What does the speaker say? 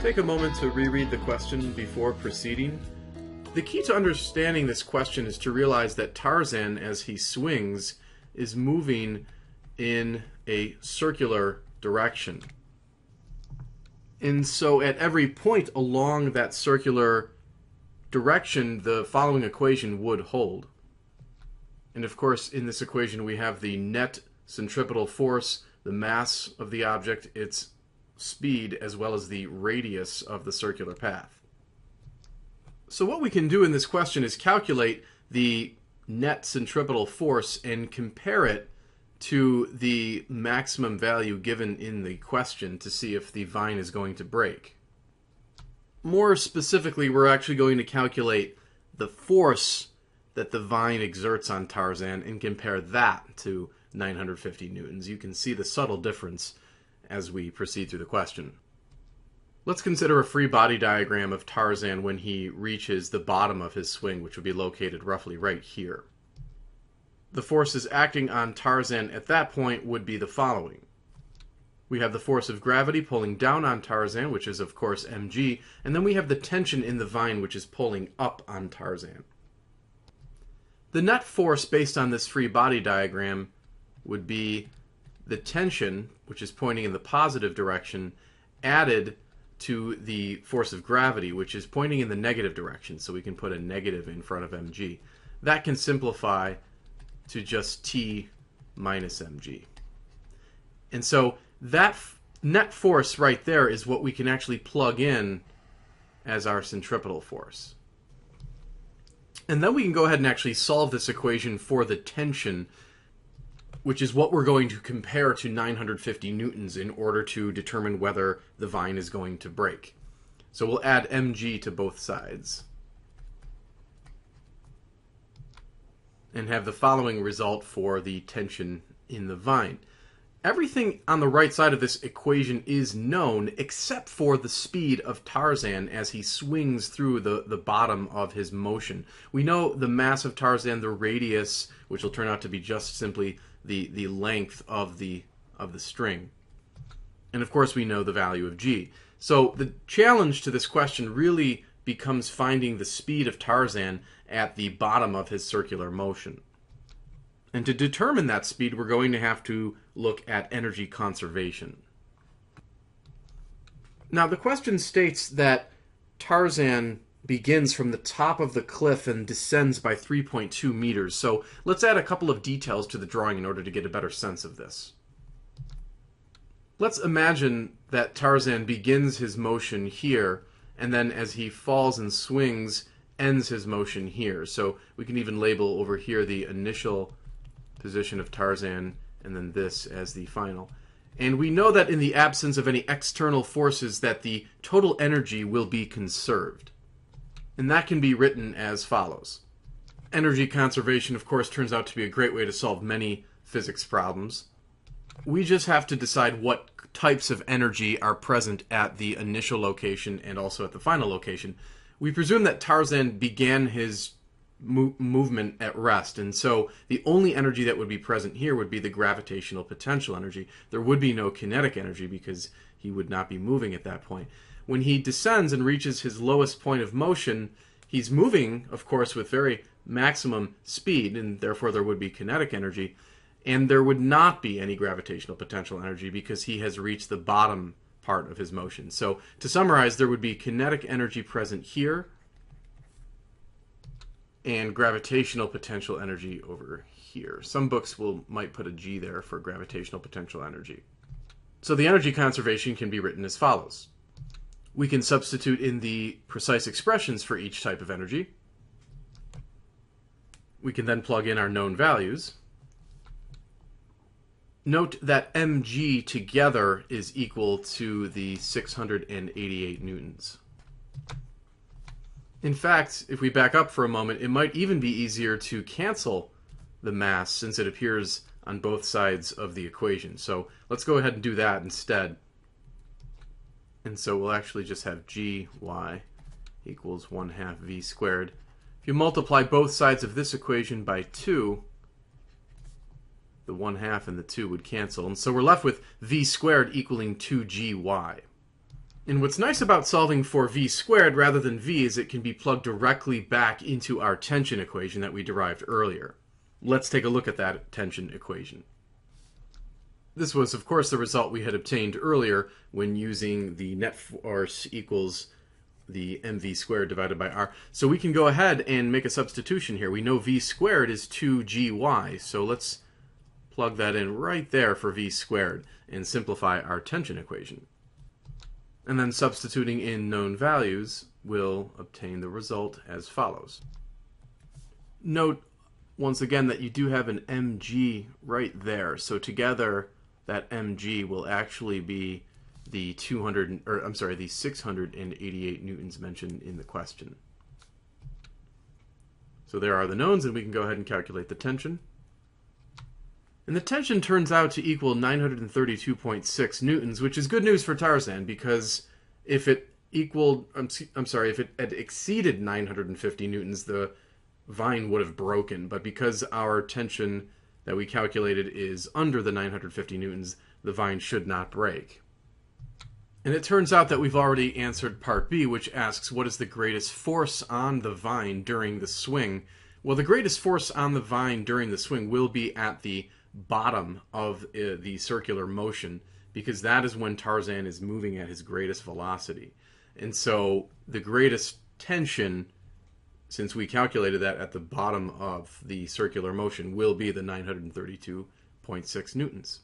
take a moment to reread the question before proceeding. The key to understanding this question is to realize that Tarzan, as he swings, is moving in a circular direction. And so at every point along that circular direction, the following equation would hold. And of course, in this equation, we have the net centripetal force, the mass of the object, its speed, as well as the radius of the circular path. So what we can do in this question is calculate the net centripetal force and compare it to the maximum value given in the question to see if the vine is going to break. More specifically, we're actually going to calculate the force that the vine exerts on Tarzan and compare that to 950 newtons. You can see the subtle difference as we proceed through the question. Let's consider a free body diagram of Tarzan when he reaches the bottom of his swing, which would be located roughly right here. The forces acting on Tarzan at that point would be the following. We have the force of gravity pulling down on Tarzan, which is of course mg, and then we have the tension in the vine, which is pulling up on Tarzan. The net force based on this free body diagram would be the tension, which is pointing in the positive direction, added to the force of gravity, which is pointing in the negative direction, so we can put a negative in front of mg. That can simplify to just T minus mg. And so that net force right there is what we can actually plug in as our centripetal force. And then we can go ahead and actually solve this equation for the tension, which is what we're going to compare to 950 newtons in order to determine whether the vine is going to break. So we'll add mg to both sides and have the following result for the tension in the vine. Everything on the right side of this equation is known except for the speed of Tarzan as he swings through the bottom of his motion. We know the mass of Tarzan, the radius, which will turn out to be just simply the length of the string. And of course we know the value of g. So the challenge to this question really becomes finding the speed of Tarzan at the bottom of his circular motion. And to determine that speed, we're going to have to look at energy conservation. Now, the question states that Tarzan begins from the top of the cliff and descends by 3.2 meters. So let's add a couple of details to the drawing in order to get a better sense of this. Let's imagine that Tarzan begins his motion here, and then as he falls and swings, ends his motion here. So we can even label over here the initial position of Tarzan, and then this as the final. And we know that in the absence of any external forces that the total energy will be conserved. And that can be written as follows. Energy conservation, of course, turns out to be a great way to solve many physics problems. We just have to decide what types of energy are present at the initial location and also at the final location. We presume that Tarzan began his movement at rest, and so the only energy that would be present here would be the gravitational potential energy. There would be no kinetic energy because he would not be moving at that point. When he descends and reaches his lowest point of motion, he's moving, of course, with very maximum speed, and therefore there would be kinetic energy, and there would not be any gravitational potential energy because he has reached the bottom part of his motion. So to summarize, there would be kinetic energy present here and gravitational potential energy over here. Some books might put a G there for gravitational potential energy. So the energy conservation can be written as follows. We can substitute in the precise expressions for each type of energy. We can then plug in our known values. Note that mg together is equal to the 688 newtons. In fact, if we back up for a moment, it might even be easier to cancel the mass since it appears on both sides of the equation. So let's go ahead and do that instead. And so we'll actually just have gy equals 1/2 v squared. If you multiply both sides of this equation by 2, the 1/2 and the 2 would cancel. And so we're left with v squared equaling 2gy. And what's nice about solving for v squared rather than v is it can be plugged directly back into our tension equation that we derived earlier. Let's take a look at that tension equation. This was, of course, the result we had obtained earlier when using the net force equals the mv squared divided by r. So we can go ahead and make a substitution here. We know v squared is 2gy, so let's plug that in right there for v squared and simplify our tension equation. And then substituting in known values, we'll obtain the result as follows. Note once again that you do have an mg right there, so together that mg will actually be the 688 newtons mentioned in the question. So there are the knowns, and we can go ahead and calculate the tension. And the tension turns out to equal 932.6 newtons, which is good news for Tarzan, because if it if it had exceeded 950 newtons, the vine would have broken. But because our tension that we calculated is under the 950 newtons, the vine should not break. And it turns out that we've already answered part B, which asks what is the greatest force on the vine during the swing. Well, the greatest force on the vine during the swing will be at the bottom of the circular motion, because that is when Tarzan is moving at his greatest velocity. And so the greatest tension, since we calculated that at the bottom of the circular motion, will be the 932.6 newtons.